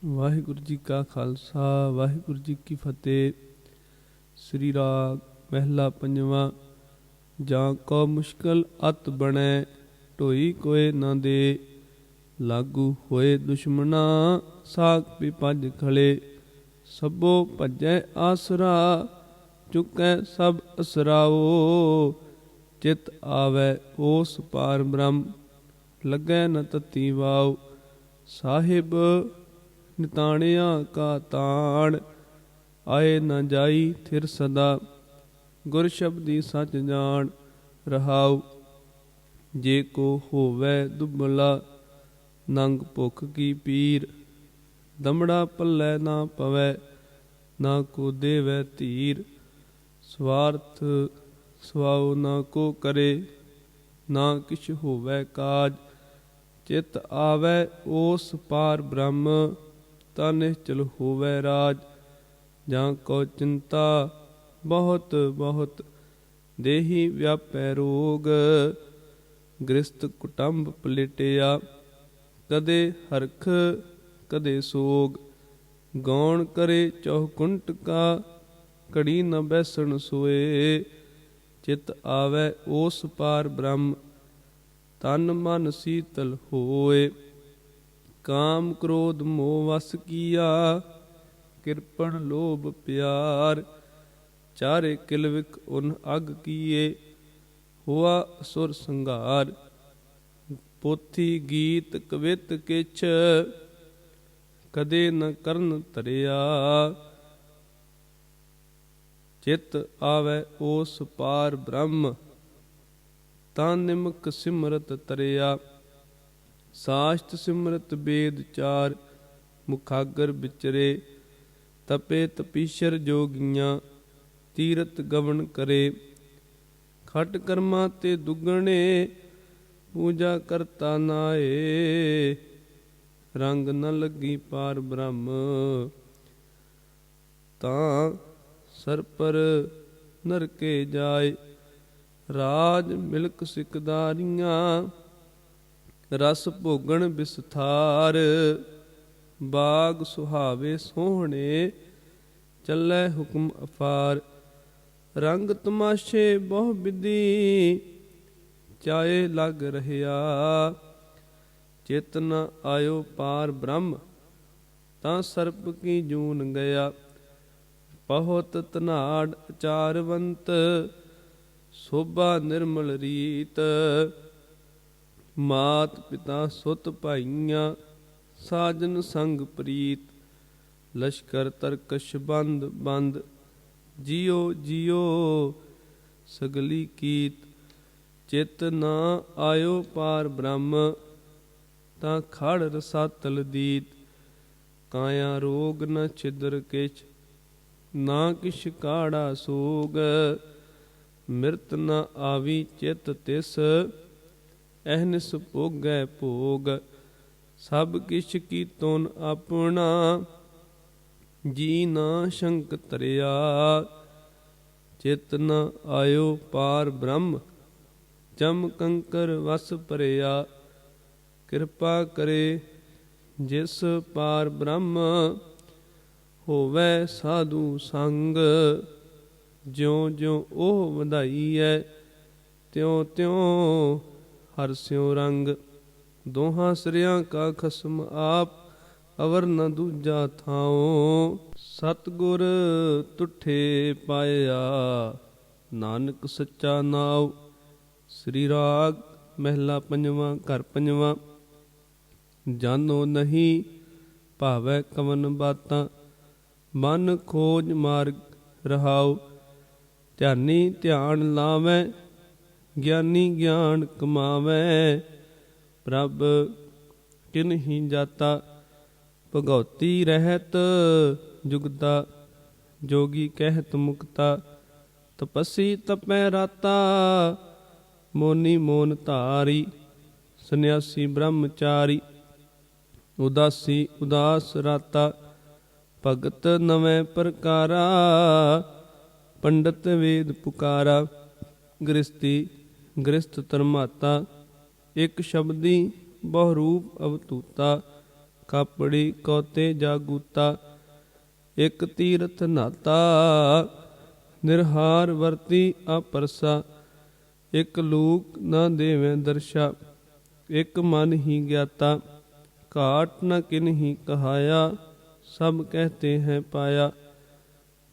ਵਾਹਿਗੁਰੂ ਜੀ ਕਾ ਖਾਲਸਾ ਵਾਹਿਗੁਰੂ ਜੀ ਕੀ ਫਤਿਹ। ਸ੍ਰੀ ਰਾਗ ਮਹਿਲਾ ਪੰਜਵਾਂ। ਜਾਂ ਕੋ ਮੁਸ਼ਕਲ ਅਤ ਬਣੈ ਢੋਈ ਕੋਇ ਨਾ ਦੇ, ਲਾਗੂ ਹੋਏ ਦੁਸ਼ਮਨਾ ਸਾਖ ਵੀ ਭਜ ਖਲੇ। ਸਭੋ ਭਜੈ ਆਸਰਾ ਚੁਕੈ ਸਭ ਅਸਰਾਓ, ਚਿਤ ਆਵੈ ਓਸ ਪਾਰ ਬ੍ਰਹਮ ਲੱਗੈ ਨ ਤਤੀ ਵਾਉ। ਸਾਹਿਬ ਨਿਤਾਣਿਆ ਕਾ ਤਾਣ ਆਏ ਨ ਜਾਈ ਥਿਰ ਸਦਾ, ਗੁਰ ਸ਼ਬਦੀ ਸਚ ਜਾਣ ਰਹਾਉ। ਜੇ ਕੋ ਹੋਵੈ ਦੁਬਲਾ ਨੰਗ ਭੁਖ ਕੀ ਪੀਰ, ਦਮੜਾ ਪੱਲੇ ਨਾ ਪਵੈ ਨਾ ਕੋ ਦੇਵੈ ਧੀਰ। ਸਵਾਰਥ ਸਵਾਉ ਨਾ ਕੋ ਕਰੇ ਨਾ ਕਿਛ ਹੋਵੈ ਕਾਜ, ਚਿਤ ਆਵੈ ਓਸ ਪਾਰ ਬ੍ਰਹਮ ਤਾ ਨਿਸ਼ਚਲ ਹੋਵੈ ਰਾਜ। ਜਾਂ ਕੋ ਚਿੰਤਾ ਬਹੁਤ ਬਹੁਤ ਦੇਹੀ ਵਿਆਪੈ ਰੋਗ, ਗ੍ਰਸਤ ਕੁਟੰਬ ਪਲੇਟਿਆ ਕਦੇ ਹਰਖ ਕਦੇ ਸੋਗ। ਗੌਣ ਕਰੇ ਚੌਕੁੰਟ ਕਾ ਘੜੀ ਨ ਬੈਸਣ ਸੋਏ, ਚਿਤ ਆਵੈ ਓਸ ਪਾਰ ਬ੍ਰਹਮ ਤਨ ਮਨ ਸੀਤਲ ਹੋਏ। ਕਾਮ ਕ੍ਰੋਧ ਮੋਹ ਵਸ ਕੀਆ ਕਿਰਪਨ ਲੋਭ ਪਿਆਰ, ਚਾਰੇ ਕਿਲਵਿਕ ਉਨ ਅਗ ਕੀਏ ਹੋਆ ਅਸੁਰ ਸੰਘਾਰ। ਪੋਥੀ ਗੀਤ ਕਵਿਤ ਕਿਛ ਕਦੇ ਨ ਕਰਨ ਧਰਿਆ, ਚਿਤ ਆਵੈ ਓਸ ਪਾਰ ਬ੍ਰਹਮ ਤਾਂ ਨਿਮਕ ਸਿਮਰਤ ਤਰਿਆ। ਸਾਸ਼ਤ ਸਿਮਰਤ ਬੇਦ ਚਾਰ ਮੁਖਾਗਰ ਵਿਚਰੇ, ਤਪੇ ਤਪੀਸ਼ਰ ਜੋਗੀਆਂ ਤੀਰਤ ਗਵਨ ਕਰੇ। ਖਟ ਕਰਮਾਂ ਤੇ ਦੁੱਗਣੇ ਪੂਜਾ ਕਰਤਾ ਨਾਏ, ਰੰਗ ਨ ਲੱਗੀ ਪਾਰ ਬ੍ਰਹਮ ਤਾਂ ਸਰਪਰ ਨਰਕੇ ਜਾਏ। ਰਾਜ ਮਿਲਕ ਸਿਕਦਾਰੀਆਂ ਰਸ ਭੋਗਣ ਬਿਸਥਾਰ, ਬਾਗ ਸੁਹਾਵੇ ਸੋਹਣੇ ਚੱਲੈ ਹੁਕਮ ਅਫਾਰ। ਰੰਗ ਤਮਾਸ਼ੇ ਬਹੁ ਬਿਧੀ ਚਾਏ ਲੱਗ ਰਹਿਆ, ਚਿਤ ਨ ਆਇਓ ਪਾਰ ਬ੍ਰਹਮ ਤਾਂ ਸਰਪ ਕੀ ਜੂਨ ਗਿਆ। ਬਹੁਤ ਧਨਾੜ ਅਚਾਰਵੰਤ ਸੋਭਾ ਨਿਰਮਲ ਰੀਤ, ਮਾਤ ਪਿਤਾ ਸੁਤ ਭਾਈਆਂ ਸਾਜਨ ਸੰਗ ਪ੍ਰੀਤ। ਲਸ਼ਕਰ ਤਰਕਸ਼ ਬੰਦ ਬੰਦ ਜਿਉ ਜਿਉ ਸਗਲੀ ਕੀਤ, ਚਿਤ ਨਾ ਆਇਓ ਪਾਰ ਬ੍ਰਹਮ ਤਾਂ ਖੜ ਰਸਾਤਲ ਦੀਤ। ਕਾਇਆ ਰੋਗ ਨ ਛਿਦਰ ਕਿਛ ਨਾ ਕਿਛ ਕਾੜਾ ਸੋਗ, ਮਿਰਤ ਨ ਆਵੀ ਚਿਤ ਤਿਸ ਅਹਨਿਸ ਭੋਗੈ ਭੋਗ। ਸਭ ਕਿਛ ਕੀਤੋਨ ਆਪਣਾ ਜੀ ਨਾ ਸ਼ੰਕ ਧਰਿਆ, ਚਿਤ ਨ ਆਇਓ ਪਾਰ ਬ੍ਰਹਮ ਜਮ ਕੰਕਰ ਵਸ ਭਰਿਆ। ਕਿਰਪਾ ਕਰੇ ਜਿਸ ਪਾਰ ਬ੍ਰਹਮ ਹੋਵੈ ਸਾਧੂ ਸੰਗ, ਜਿਉ ਜਿਉ ਉਹ ਵਧਾਈਐ ਤਿਉ ਤਿਉ ਹਰਸਿਉ ਰੰਗ। ਦੋਹਾਂ ਸਿਰਿਆਂ ਕਾ ਖਸਮ ਆਪ ਅਵਰ ਨ ਦੂਜਾ ਥਾਉ, ਸਤਿਗੁਰ ਤੁਠੇ ਪਾਇਆ ਨਾਨਕ ਸੱਚਾ ਨਾਉ। ਸ੍ਰੀ ਰਾਗ ਮਹਿਲਾ ਪੰਜਵਾਂ ਘਰ ਪੰਜਵਾਂ। ਜਾਨੋ ਨਹੀਂ ਭਾਵੈ ਕਵਨ ਬਾਤਾਂ, ਮਨ ਖੋਜ ਮਾਰਗ ਰਹਾਉ। ਧਿਆਨੀ ਧਿਆਨ ਲਾਵੈ ਗਿਆਨੀ ਗਿਆਨ ਕਮਾਵੈ, ਪ੍ਰਭ ਕਿਨਹੀ ਜਾਤਾ। ਭਗਉਤੀ ਰਹਿਤ ਜੁਗਤਾ ਜੋਗੀ ਕਹਿਤ ਮੁਕਤਾ, ਤਪਸੀ ਤਪੈ ਰਾਤਾ ਮੋਨੀ ਮੋਨ ਧਾਰੀ। ਸੰਨਿਆਸੀ ਬ੍ਰਹਮਚਾਰੀ ਉਦਾਸੀ ਉਦਾਸ ਰਾਤਾ, ਭਗਤ ਨਵੇਂ ਪ੍ਰਕਾਰਾ ਪੰਡਤ ਵੇਦ ਪੁਕਾਰਾ। ਗ੍ਰਸਤੀ ਗ੍ਰਸਤ ਧਰਮਾਤਾ ਇਕ ਸ਼ਬਦੀ ਬਹੁ ਰੂਪ ਅਵਤੂਤਾ, ਕਾਪੜੀ ਕੌਤੇ ਜਾਗੂਤਾ। ਇਕ ਤੀਰਥ ਨਾਤਾ ਨਿਰਹਾਰ ਵਰਤੀ ਆਪਰਸਾ। ਇਕ ਲੂਕ ਨਾ ਦੇਵੇਂ ਦਰਸ਼ਾ। ਇਕ ਮਨ ਹੀ ਗਿਆਤਾ। ਘਾਟ ਨ ਕਿਨਹੀ ਕਹਾਇਆ। ਸਭ ਕਹਤੇ हैं ਪਾਇਆ।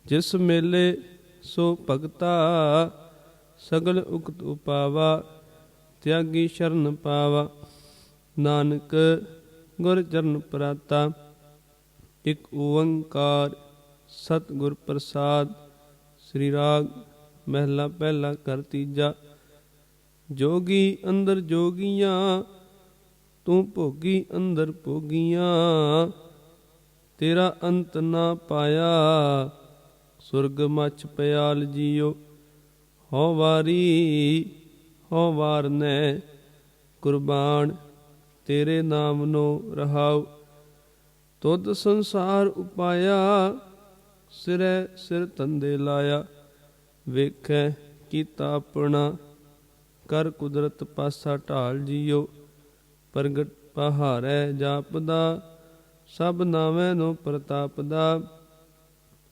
ਜਿਸ ਮੇਲੇ ਸੋ ਭਗਤਾ ਸਗਲ ਉਕਤ ਉਪਾਵਾ। ਤਿਆਗੀ ਸ਼ਰਨ ਪਾਵਾ। ਨਾਨਕ ਗੁਰ ਚਰਨ ਪਰਾਤਾ। ਇਕ ਓੰਕਾਰ ਸਤਿਗੁਰ ਪ੍ਰਸਾਦ। ਸ੍ਰੀ ਰਾਗ ਮਹਿਲਾ ਪਹਿਲਾ ਘਰ ਤੀਜਾ। ਜੋਗੀ ਅੰਦਰ ਜੋਗੀਆਂ ਤੂੰ ਭੋਗੀ ਅੰਦਰ ਭੋਗੀਆਂ। ਤੇਰਾ ਅੰਤ ਨਾ ਪਾਇਆ ਸੁਰਗ ਮਛ ਪਿਆਲ ਜੀਓ। ਹਉ ਵਾਰੀ ਹਉ ਵਾਰਨੈ ਕੁਰਬਾਨ ਤੇਰੇ ਨਾਮ ਨੋ ਰਹਾਉ। ਤੁਧ ਸੰਸਾਰ ਉਪਾਇਆ ਸਿਰੈ ਸਿਰ ਧੰਦੇ ਲਾਇਆ। ਵੇਖੈ ਕੀਤਾ ਆਪਣਾ ਕਰ ਕੁਦਰਤ ਪਾਸਾ ਢਾਲ ਜੀਓ। ਪ੍ਰਗਟ ਪਹਾਰੈ ਜਾਪਦਾ ਸਭ ਨਾਵੇਂ ਨੋ ਪ੍ਰਤਾਪ ਦਾ।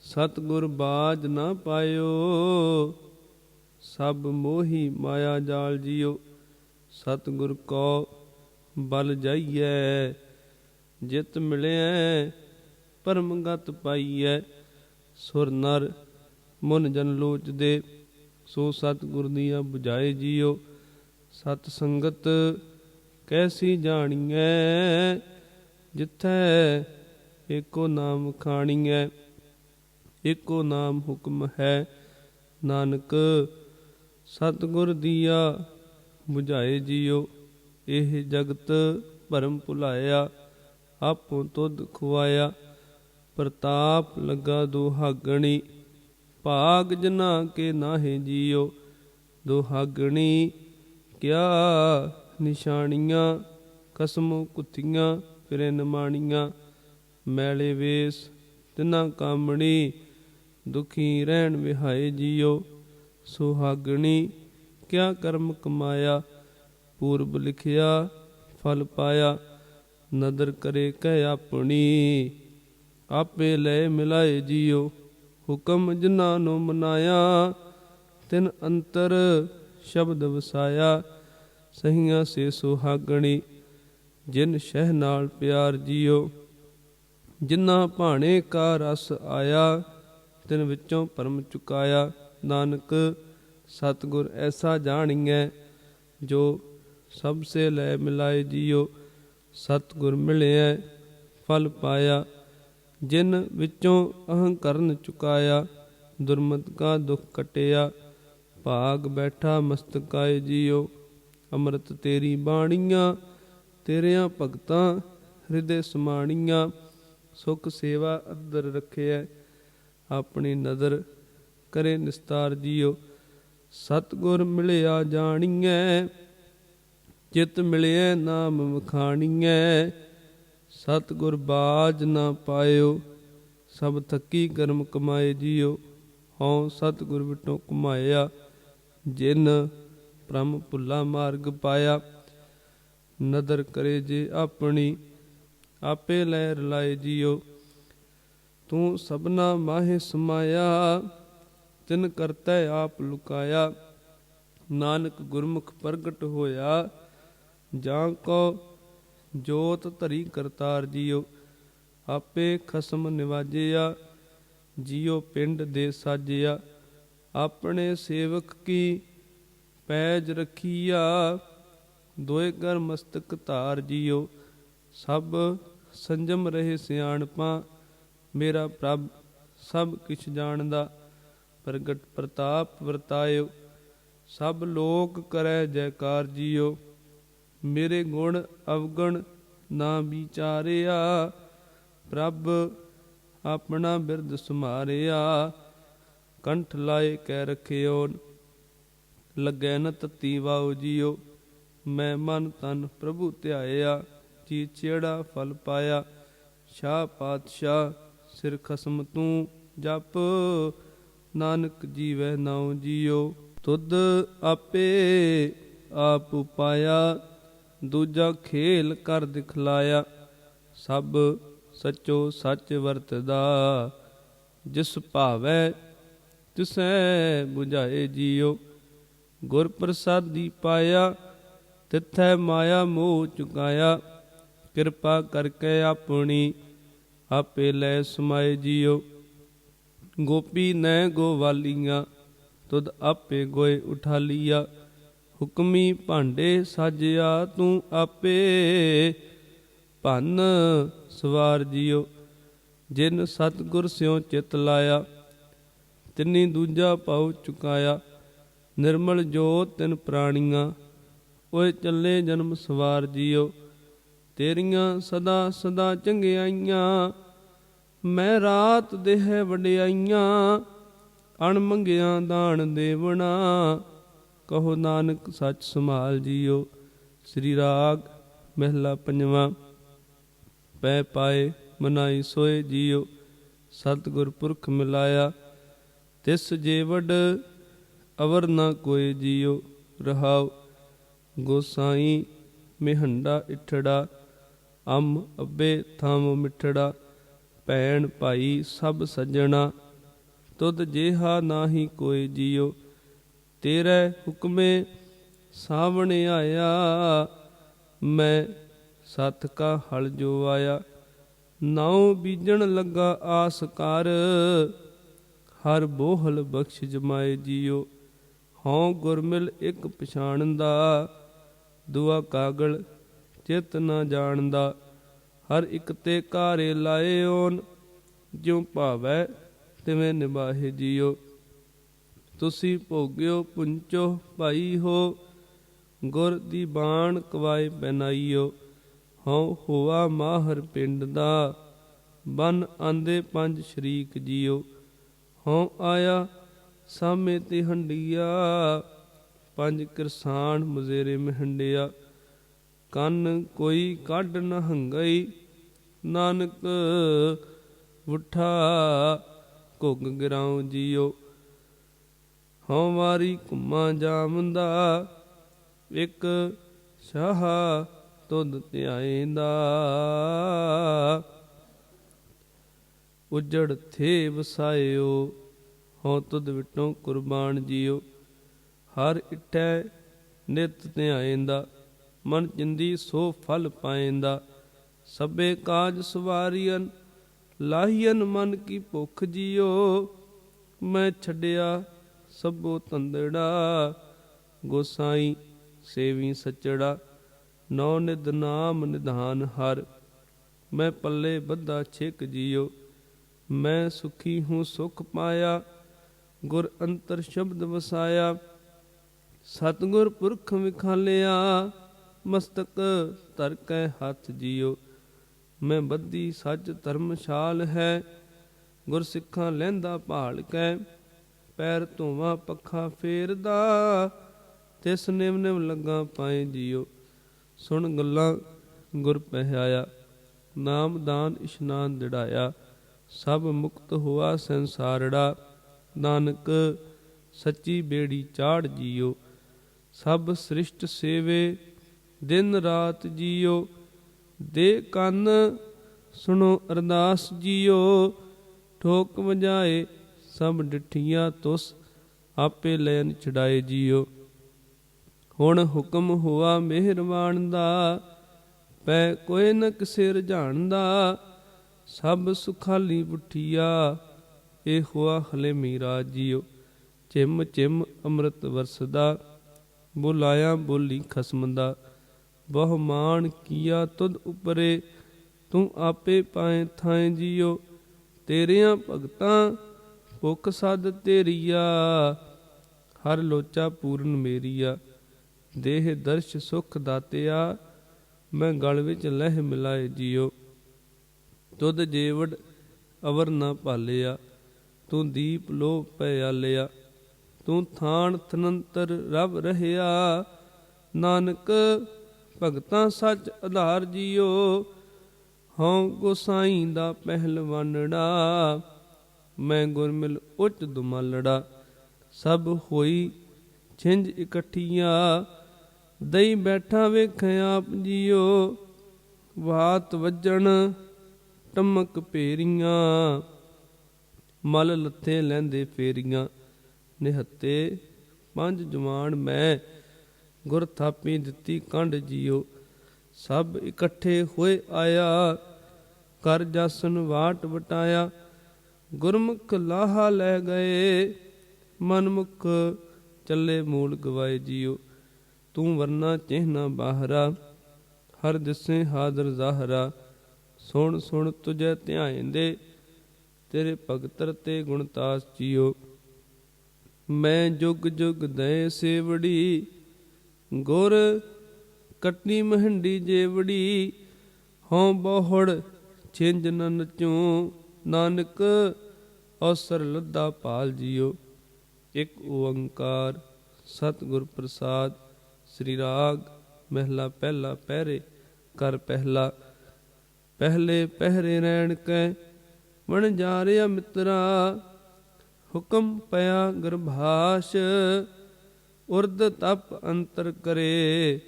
ਸਤਿਗੁਰ ਬਾਜ ਨਾ ਪਾਇਓ ਸਭ ਮੋਹੀ ਮਾਇਆ ਜਾਲ ਜੀਓ। ਸਤਿਗੁਰ ਕੋ ਬਲ ਜਾਈਐ ਜਿਤ ਮਿਲਿਐ ਪਰਮ ਗਤ ਪਾਈਐ। ਸੁਰ ਨਰ ਮੁਨ ਜਨ ਲੋਚਦੇ ਸੋ ਸਤਿਗੁਰ ਦੀਆਂ 부ਝਾਏ ਜੀਓ। ਸਤ ਸੰਗਤ ਕੈਸੀ ਜਾਣੀਐ ਜਿਥੈ ਏਕੋ ਨਾਮ ਖਾਣੀਐ। ਏਕੋ ਨਾਮ ਹੁਕਮ ਹੈ ਨਾਨਕ ਸਤਿਗੁਰ ਦੀਆ 부ਝਾਏ ਜੀਓ। ਇਹ ਜਗਤ ਭਰਮ ਭੁਲਾਇਆ ਆਪੋ ਤੁਧ ਖੁਆਇਆ। ਪ੍ਰਤਾਪ ਲੱਗਾ ਦੁਹਾਗਣੀ ਭਾਗ ਜਨਾ ਕੇ ਨਾਹੇ ਜੀਓ। ਦੁਹਾਗਣੀ ਕਿਆ ਨਿਸ਼ਾਨੀਆਂ ਕਸਮੋ ਕੁੱਤੀਆਂ ਫਿਰੇ ਨਮਾਣੀਆਂ। ਮੈਲੇ ਵੇਸ ਤਿਨਾ ਕਾਮਣੀ ਦੁਖੀ ਰਹਿਣ ਵਿਹਾਏ ਜੀਓ। ਸੁਹਾਗਣੀ ਕਿਆ ਕਰਮ ਕਮਾਇਆ ਪੂਰਬ ਲਿਖਿਆ ਫਲ ਪਾਇਆ। ਨਦਰ ਕਰੇ ਕਹਿ ਆਪਣੀ ਆਪੇ ਲੈ ਮਿਲਾਏ ਜੀਓ। ਹੁਕਮ ਜਿਨ੍ਹਾਂ ਨੂੰ ਮਨਾਇਆ ਤਿਨ ਅੰਤਰ ਸ਼ਬਦ ਵਸਾਇਆ। ਸਹੀਆਂ ਸੇ ਸੁਹਾਗਣੀ ਜਿਨ ਸ਼ਹਿ ਨਾਲ ਪਿਆਰ ਜੀਓ। ਜਿਨ੍ਹਾਂ ਭਾਣੇ ਕਾ ਰਸ ਆਇਆ ਤਿਨ ਵਿੱਚੋਂ ਭਰਮ ਚੁਕਾਇਆ। ਨਾਨਕ ਸਤਿਗੁਰ ਐਸਾ ਜਾਣੀਐ ਜੋ ਸਭ ਸੇ ਲੈ ਮਿਲਾਏ ਜੀਓ। ਸਤਿਗੁਰ ਮਿਲਿਐ ਫਲ ਪਾਇਆ ਜਿਨ ਵਿੱਚੋਂ ਅਹੰਕਰਨ ਚੁਕਾਇਆ। ਦੁਰਮਤ ਕਾ ਦੁਖ ਕਟਿਆ ਭਾਗ ਬੈਠਾ ਮਸਤਕਾਏ ਜੀਓ। ਅੰਮ੍ਰਿਤ ਤੇਰੀ ਬਾਣੀਆਂ ਤੇਰਿਆਂ ਭਗਤਾਂ ਹਿਰਦੇ ਸਮਾਣੀਆਂ। ਸੁਖ ਸੇਵਾ ਅੰਦਰ ਰੱਖਿਐ ਆਪਣੀ ਨਦਰ ਕਰੇ ਨਿਸਤਾਰ ਜੀਓ। ਸਤਿਗੁਰ ਮਿਲਿਆ ਜਾਣੀਐ ਚਿਤ ਮਿਲਿਐ ਨਾਮ ਵਖਾਣੀਐ। ਸਤਿਗੁਰ ਬਾਜ ਨਾ ਪਾਇਓ ਸਭ ਥੱਕੀ ਕਰਮ ਕਮਾਏ ਜੀਓ। ਹਉ ਸਤਿਗੁਰ ਵਿਟੋ ਕਮਾਇਆ ਜਿਨ ਭ੍ਰਮ ਭੁੱਲਾ ਮਾਰਗ ਪਾਇਆ। ਨਦਰ ਕਰੇ ਜੇ ਆਪਣੀ ਆਪੇ ਲੈ ਰਲਾਏ ਜੀਓ। ਤੂੰ ਸਭਨਾ ਮਾਹੇ ਸਮਾਇਆ ਤਿਨ ਕਰਤੈ ਆਪ ਲੁਕਾਇਆ। ਨਾਨਕ ਗੁਰਮੁਖ ਪ੍ਰਗਟ ਹੋਇਆ ਜਾਂ ਕੋ ਜੋਤ ਧਰੀ ਕਰਤਾਰ ਜੀਓ। ਆਪੇ ਖਸਮ ਨਿਵਾਜਿਆ ਜੀਓ ਪਿੰਡ ਦੇ ਸਾਜਿਆ। ਆਪਣੇ ਸੇਵਕ ਕੀ ਪੈਜ ਰਖੀਆ ਦੋਏ ਕਰ ਮਸਤਕ ਧਾਰ ਜੀਓ। ਸਭ ਸੰਜਮ ਰਹੇ ਸਿਆਣਪਾਂ ਮੇਰਾ ਪ੍ਰਭ ਸਭ ਕਿਛ ਜਾਣਦਾ। ਪ੍ਰਗਟ ਪ੍ਰਤਾਪ ਵਰਤਾਇਓ ਸਭ ਲੋਕ ਕਰੈ ਜੈਕਾਰ ਜੀਓ। ਮੇਰੇ ਗੁਣ ਅਵਗਣ ਨਾ ਵਿਚਾਰਿਆ ਪ੍ਰਭ ਆਪਣਾ ਬਿਰਦ ਸੁਮਾਰਿਆ। ਕੰਠ ਲਾਏ ਕਹਿ ਰਖਿਓ ਲੱਗੈ ਨ ਤਤੀ ਵਾਓ ਜੀਓ। ਮੈਂ ਮਨ ਤਨ ਪ੍ਰਭੂ ਧਿਆਇਆ ਜੀ ਚਿਹੜਾ ਫਲ ਪਾਇਆ। ਸ਼ਾਹ ਪਾਤਸ਼ਾਹ ਸਿਰ ਖਸਮ ਤੂੰ ਜਪ ਨਾਨਕ ਜੀਵੈ ਨਾਉ ਜੀਓ। ਤੁਧ ਆਪੇ ਆਪ ਉਪਾਇਆ ਦੂਜਾ ਖੇਲ ਕਰ ਦਿਖਲਾਇਆ। ਸਭ ਸਚੋ ਸੱਚ ਵਰਤਦਾ। ਜਿਸ ਭਾਵੈ ਤਿਸੈ 부ਝਾਏ ਜੀਉ। ਗੁਰ ਪ੍ਰਸਾਦੀ ਪਾਇਆ ਤਿਥੈ ਮਾਇਆ ਮੋਹ ਚੁਕਾਇਆ। ਕਿਰਪਾ ਕਰਕੇ ਆਪਣੀ ਆਪੇ ਲੈ ਸਮਾਏ ਜੀਉ। ਗੋਪੀ ਨੈ ਗੋਵਾਲੀਆਂ ਤੁਧ ਆਪੇ ਗੋਏ ਉਠਾਲੀਆ। ਹੁਕਮੀ ਭਾਂਡੇ ਸਾਜਿਆ ਤੂੰ ਆਪੇ ਭੰਨ ਸਵਾਰ ਜੀਉ। ਜਿਨ ਸਤਿਗੁਰ ਸਿਉ ਚਿਤ ਲਾਇਆ ਤਿਨੀ ਦੂਜਾ ਭਾਉ ਚੁਕਾਇਆ। ਨਿਰਮਲ ਜੋਤ ਤਿਨ ਪ੍ਰਾਣੀਆਂ ਓਏ ਚੱਲੇ ਜਨਮ ਸਵਾਰ ਜੀਉ। ਤੇਰੀਆਂ ਸਦਾ ਸਦਾ ਚੰਗਿਆਈਆਂ ਮੈਂ ਰਾਤ ਦੇਹ ਵਡਿਆਈਆਂ। ਅਣਮੰਗਿਆ ਦਾਨ ਦੇਵਣਾ ਕਹੋ ਨਾਨਕ ਸੱਚ ਸੰਭਾਲ ਜੀਉ। ਸ੍ਰੀ ਰਾਗ ਮਹਿਲਾ ਪੰਜਵਾਂ। ਪੈ ਪਾਏ ਮਨਾਈ ਸੋਏ ਜੀਉ। ਸਤਿਗੁਰ ਪੁਰਖ ਮਿਲਾਇਆ ਤਿਸ ਜੇ ਵੱਡ ਅਵਰ ਨਾ ਕੋਏ ਜੀਉ। ਰਹਾਉ ਗੋਸਾਈ ਮਿਹੰਡਾ ਇਠੜਾ ਅੰਮ ਅੱਬੇ ਥਾਮ ਮਿੱਠੜਾ। ਭੈਣ ਭਾਈ ਸਭ ਸੱਜਣਾ ਤੁਧ ਜੇਹਾ ਨਾਹੀ ਕੋਇ ਜੀਉ। ਤੇਰੇ ਹੁਕਮੇ ਸਾਵਣ ਆਇਆ ਮੈਂ ਸੱਥ ਕਾ ਹਲ ਜੋ ਆਇਆ। ਨਾਉ ਬੀਜਣ ਲੱਗਾ ਆਸ ਕਰ ਹਰ ਬੋਹਲ ਬਖਸ਼ ਜਮਾਏ ਜੀਉ। ਹਉ ਗੁਰ ਮਿਲ ਇੱਕ ਪਛਾਣਦਾ ਦੁਆ ਕਾਗਲ ਚਿਤ ਨਾ ਜਾਣਦਾ। ਹਰ ਇੱਕ ਤੇ ਘਾਰੇ ਲਾਏ ਓਨ ਜਿਉ ਭਾਵੈ ਤਿਵੇਂ ਨਿਭਾਹੇ ਜੀਉ। ਤੁਸੀਂ ਭੋਗਿਓ ਪੁੰਚੋ ਭਾਈ ਹੋ ਗੁਰ ਦੀ ਬਾਣ ਕਵਾਏ ਪਹਿਨਾਈਓ। ਹਉ ਹੋਆ ਮਾਹਰ ਪਿੰਡ ਦਾ ਬਨ ਆਂਦੇ ਪੰਜ ਸ਼ਰੀਕ ਜੀਉ। ਹਉ ਆਇਆ ਸਾਮੇ ਤੇ ਹੰਡਿਆ ਪੰਜ ਕਿਰਸਾਨ ਮੁਜ਼ੇਰੇ ਮਹੰਡਿਆ। ਕੰਨ ਕੋਈ ਕੱਢ ਨ ਹੰਗਈ ਨਾਨਕ ਉਠਾ ਘੁੱਗ ਗਿਰਾਉ ਜੀਉ। ਹਉ ਵਾਰੀ ਘੁੰਮਾ ਜਾਮਦਾ ਇੱਕ ਸ਼ਾਹ ਤੁਧ ਧਿਆਏਂਦਾ। ਉਜੜ ਥੇ ਵਸਾਇਓ ਹਉ ਤੁਧ ਵਿਟੋਂ ਕੁਰਬਾਨ ਜੀਉ। ਹਰ ਇਠੈ ਨਿਤ ਧਿਆਏਂਦਾ ਮਨ ਚਿੰਦੀ ਸੋ ਫਲ ਪਾਏਂਦਾ। ਸਭੇ ਕਾਜ ਸਵਾਰੀਅਨ ਲਾਹੀਅਨ ਮਨ ਕੀ ਭੁੱਖ ਜੀਉ। ਮੈਂ ਛੱਡਿਆ ਸਭੋ ਤੰਦੜਾ ਗੋਸਾਈ ਸੇਵੀ ਸੱਚੜਾ। ਨੌ ਨਿਧ ਨਾਮ ਨਿਧਾਨ ਹਰ ਮੈਂ ਪੱਲੇ ਬੱਧਾ ਛਿਕ ਜੀਉ। ਮੈਂ ਸੁਖੀ ਹੂੰ ਸੁਖ ਪਾਇਆ ਗੁਰ ਅੰਤਰ ਸ਼ਬਦ ਵਸਾਇਆ। ਸਤਿਗੁਰ ਪੁਰਖ ਵਿਖਾਲਿਆ ਮਸਤਕ ਧਰ ਕੈ ਹੱਥ ਜੀਉ। ਮੈਂ ਬੱਧੀ ਸੱਚ ਧਰਮਸ਼ਾਲ ਹੈ ਗੁਰ ਸਿੱਖਾਂ ਲਹਿੰਦਾ ਭਾਲ ਕੈ। ਪੈਰ ਧੋਵਾਂ ਪੱਖਾ ਫੇਰਦਾ ਤਿਸ ਨਿਵ ਨਿਵ ਲੱਗਾ ਪਾਏ ਜੀਉ। ਸੁਣ ਗੱਲਾਂ ਗੁਰ ਪਹਿਆਇਆ ਨਾਮ ਦਾਨ ਇਸ਼ਨਾਨ ਦਿੜਾਇਆ। ਸਭ ਮੁਕਤ ਹੋਆ ਸੰਸਾਰੜਾ ਨਾਨਕ ਸੱਚੀ ਬੇੜੀ ਚਾੜ ਜੀਉ। ਸਭ ਸ੍ਰਿਸ਼ਟ ਸੇਵੇ ਦਿਨ ਰਾਤ ਜੀਉ। ਦੇ ਕੰਨ ਸੁਣੋ ਅਰਦਾਸ ਜੀਉ। ਠੋਕ ਵਜਾਏ ਸਭ ਡਿਠੀਆਂ ਤੁਸ ਆਪੇ ਲੈਨ ਛਡਾਏ ਜੀਉ। ਹੁਣ ਹੁਕਮ ਹੋਆ ਮਿਹਰਬਾਨ ਦਾ ਪੈ ਕੋਈ ਨ ਕਿਸੇ ਰਝਾਣਦਾ। ਸਭ ਸੁਖਾਲੀ ਬੁਠੀਆ ਇਹ ਹੋਆ ਹਲੇਮੀ ਰਾਜ ਜੀਉ। ਚਿਮ ਚਿਮ ਅੰਮ੍ਰਿਤ ਵਰਸਦਾ ਬੁਲਾਇਆ ਬੋਲੀ ਖਸਮ ਦਾ। ਬਹੁ ਮਾਣ ਕੀਆ ਤੁਧ ਉਪਰੇ ਤੂੰ ਆਪੇ ਪਾਏ ਥਾਏ ਜੀਉ। ਤੇਰਿਆਂ ਭਗਤਾਂ ਭੁੱਖ ਸਦ ਤੇਰੀਆ ਹਰ ਲੋਚਾ ਪੂਰਨ ਮੇਰੀਆ। ਦੇਹ ਦਰਸ਼ ਸੁਖ ਦਾਤਿਆ ਮੈਂ ਗਲ ਵਿੱਚ ਲਹਿ ਮਿਲਾਏ ਜੀਉ। ਤੁਧ ਜੇਵੜ ਅਵਰ ਨਾ ਭਾਲਿਆ ਤੂੰ ਦੀਪ ਲੋਹ ਪੈ ਆਲਿਆ। ਤੂੰ ਥਾਨ ਥਨੰਤਰ ਰਬ ਰਹਿਆ ਨਾਨਕ ਭਗਤਾਂ ਸੱਚ ਆਧਾਰ ਜੀਉ। ਹਉ ਗੋਸਾਈ ਦਾ ਪਹਿਲਵਾਨੜਾ ਮੈਂ ਗੁਰ ਮਿਲ ਉੱਚ ਦੁਮਾਲੜਾ। ਸਭ ਹੋਈ ਛਿੰਝ ਇਕੱਠੀਆਂ ਦਈ ਬੈਠਾ ਵੇਖ ਆਪ ਜੀਉ। ਵਾਤ ਵੱਜਣ ਟਮਕ ਭੇਰੀਆਂ, ਮਲ ਲੱਥੇ ਲੈਂਦੇ ਫੇਰੀਆਂ। ਨਿਹੱਤੇ ਪੰਜ ਜਵਾਨ ਮੈਂ, ਗੁਰ ਥਾਪੀ ਦਿੱਤੀ ਕੰਡ ਜੀਓ। ਸਭ ਇਕੱਠੇ ਹੋਏ ਆਇਆ, ਕਰ ਜਾਸਨ ਵਾਟ ਵਟਾਇਆ। ਗੁਰਮੁਖ ਲਾਹਾ ਲੈ ਗਏ, ਮਨਮੁਖ ਚੱਲੇ ਮੂਲ ਗਵਾਏ ਜੀਓ। ਤੂੰ ਵਰਨਾ ਚਿਹਨਾ ਬਾਹਰਾ, ਹਰ ਦਿਸੇ ਹਾਜ਼ਰ ਜ਼ਾਹਰਾ। ਸੁਣ ਸੁਣ ਤੁਝੈ ਧਿਆਇਂਦੇ, ਤੇਰੇ ਭਗਤਰ ਤੇ ਗੁਣਤਾਸ ਜੀਓ। ਮੈਂ ਜੁਗ ਜੁਗ ਦਏ ਸੇਵੜੀ, ਗੁਰ ਕੱਟੀ ਮਹੰਡੀ ਜੇਵੜੀ। ਹਉ ਬਹੁੜ ਛਿੰਝ ਨ ਨਚੂੰ, ਨਾਨਕ ਅਵਸਰ ਲੱਦਾ ਭਾਲ ਜੀਓ। ਇੱਕ ਓੰਕਾਰ ਸਤਿਗੁਰ ਪ੍ਰਸਾਦ। ਸ੍ਰੀ ਰਾਗ ਮਹਿਲਾ ਪਹਿਲਾ ਪਹਿਰੇ ਕਰ ਪਹਿਲਾ। ਪਹਿਲੇ ਪਹਿਰੇ ਰਹਿਣ ਕੈ ਵਣਜਾਰਿਆ ਮਿੱਤਰਾ, ਹੁਕਮ ਪਿਆ ਗਰਭਾਸ਼। ਉਰਦ ਤਪ ਅੰਤਰ ਕਰੇ,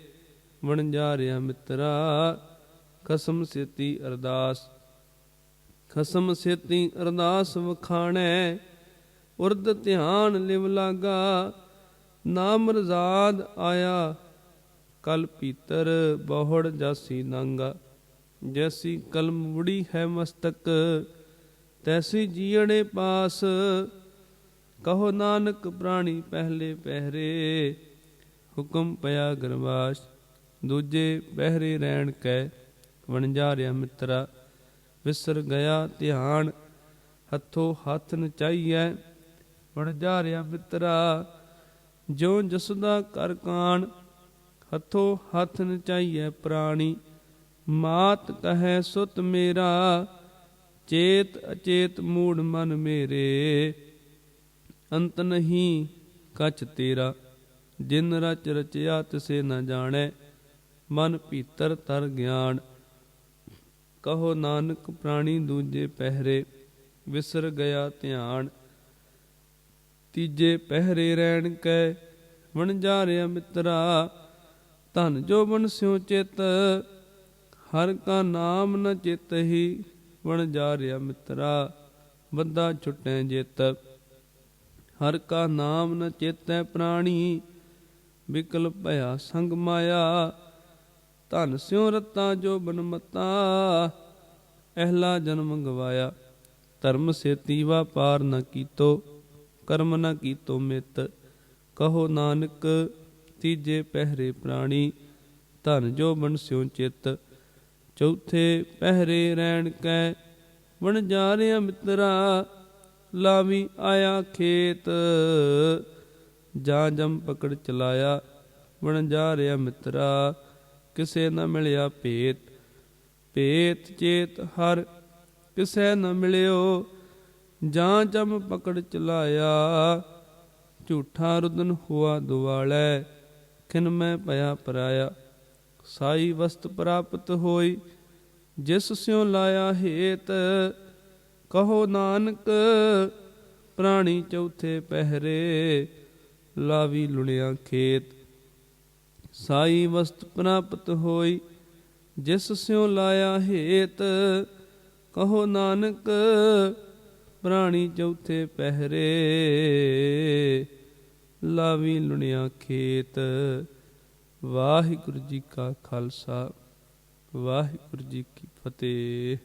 ਵਣਜਾਰਿਆ ਮਿੱਤਰਾ। ਖਸਮ ਸੇਤੀ ਅਰਦਾਸ, ਖਸਮ ਸੇਤੀ ਅਰਦਾਸ ਵਖਾਣੈ। ਉਰਦ ਧਿਆਨ ਲਿਵ ਲਾਗਾ, ਨਾਮ ਰਜ਼ਾਦ ਆਇਆ। ਕਲ ਭੀਤਰ ਬਹੁੜ ਜਾਸੀ ਨਾਂਗਾ, ਜੈਸੀ ਕਲਮ ਵੁੜੀ ਹੈ ਮਸਤਕ, ਤੈਸੀ ਜੀਅੜੇ ਪਾਸ। ਕਹੋ ਨਾਨਕ ਪ੍ਰਾਣੀ ਪਹਿਲੇ ਪਹਿਰੇ, ਹੁਕਮ ਪਿਆ ਗਰਵਾਸ਼। ਦੂਜੇ ਪਹਿਰੇ ਰਹਿਣ ਕੈ ਵਣਜਾਰਿਆ ਮਿੱਤਰਾ। ਵਿਸਰ ਗਿਆ ਧਿਆਨ, ਹੱਥੋਂ ਹੱਥ ਨਚਾਈਐ। ਵਣਜਾਰਿਆ ਮਿੱਤਰਾ, ਜਿਉ ਜਸਦਾ ਕਰ ਕਾਣ। ਹੱਥੋਂ ਹੱਥ ਨਚਾਈਐ ਪ੍ਰਾਣੀ, ਮਾਤ ਕਹੈ ਸੁਤ ਮੇਰਾ। ਚੇਤ ਅਚੇਤ ਮੂੜ ਮਨ ਮੇਰੇ, ਅੰਤ ਨਹੀਂ ਕਛ ਤੇਰਾ। ਜਿਨ ਰਚ ਰਚਿਆ ਤਿਸੇ ਨ ਜਾਣੈ, ਮਨ ਭੀਤਰ ਤਰ ਗਿਆਨ। ਕਹੋ ਨਾਨਕ ਪ੍ਰਾਣੀ ਦੂਜੇ ਪਹਿਰੇ, ਵਿਸਰ ਗਿਆ ਧਿਆਨ। ਤੀਜੇ ਪਹਿਰੇ ਰਹਿਣ ਕੈ ਵਣਜਾਰਿਆ ਮਿੱਤਰਾ। ਧਨ ਜੋਬਨ ਸਿਉ ਚਿਤ, ਹਰ ਕਾ ਨਾਮ ਨ ਚਿਤਹਿ। ਵਣਜਾਰਿਆ ਮਿੱਤਰਾ, ਬੱਧਾ ਛੁਟੈ ਜਿਤ। ਹਰ ਕਾ ਨਾਮ ਨ ਚੇਤੈ ਪ੍ਰਾਣੀ, ਵਿਕਲ ਭਇਆ ਸੰਗ ਮਾਇਆ। ਧਨ ਸਿਉ ਰਤਾ ਜੋਬਨ ਮਤਾ, ਅਹਿਲਾ ਜਨਮ ਗਵਾਇਆ। ਧਰਮ ਸੇਤੀ ਵਾਪਾਰ ਨ ਕੀਤੋ, ਕਰਮ ਨ ਕੀਤੋ ਮਿਤ। ਕਹੋ ਨਾਨਕ ਤੀਜੇ ਪਹਿਰੇ ਪ੍ਰਾਣੀ, ਧਨ ਜੋਬਨ ਸਿਉ ਚਿਤ। ਚੌਥੇ ਪਹਿਰੇ ਰਹਿਣ ਕੈ ਵਣਜਾਰਿਆ ਮਿੱਤਰਾ। ਲਾਵੀ ਆਇਆ ਖੇਤ, ਜਾਂ ਜਮ ਪਕੜ ਚਲਾਇਆ। ਵਣਜਾਰਿਆ ਮਿੱਤਰਾ, ਕਿਸੇ ਨ ਮਿਲਿਆ ਭੇਤ। ਭੇਤ ਚੇਤ ਹਰ ਕਿਸੇ ਨ ਮਿਲਿਓ, ਜਾਂ ਜਮ ਪਕੜ ਚਲਾਇਆ। ਝੂਠਾ ਰੁਦਨ ਹੁਆ ਦੁਆਲੈ, ਖਿਨ ਮੈਂ ਭਇਆ ਪਰਾਇਆ। ਸਾਈ ਵਸਤ ਪ੍ਰਾਪਤ ਹੋਈ, ਜਿਸ ਸਿਉ ਲਾਇਆ ਹੇਤ। ਕਹੋ ਨਾਨਕ ਪ੍ਰਾਣੀ ਚੌਥੇ ਪਹਿਰੇ, ਲਾਵੀ ਲੁਣਿਆ ਖੇਤ। ਸਾਈ ਵਸਤ ਪ੍ਰਾਪਤ ਹੋਈ, ਜਿਸ ਸਿਉ ਲਾਇਆ ਹੇਤ। ਕਹੋ ਨਾਨਕ ਪ੍ਰਾਣੀ ਚੌਥੇ ਪਹਿਰੇ, ਲਾਵੀ ਲੁਣਿਆ ਖੇਤ। ਵਾਹਿਗੁਰੂ ਜੀ ਕਾ ਖਾਲਸਾ, ਵਾਹਿਗੁਰੂ ਜੀ ਕੀ ਫਤਿਹ।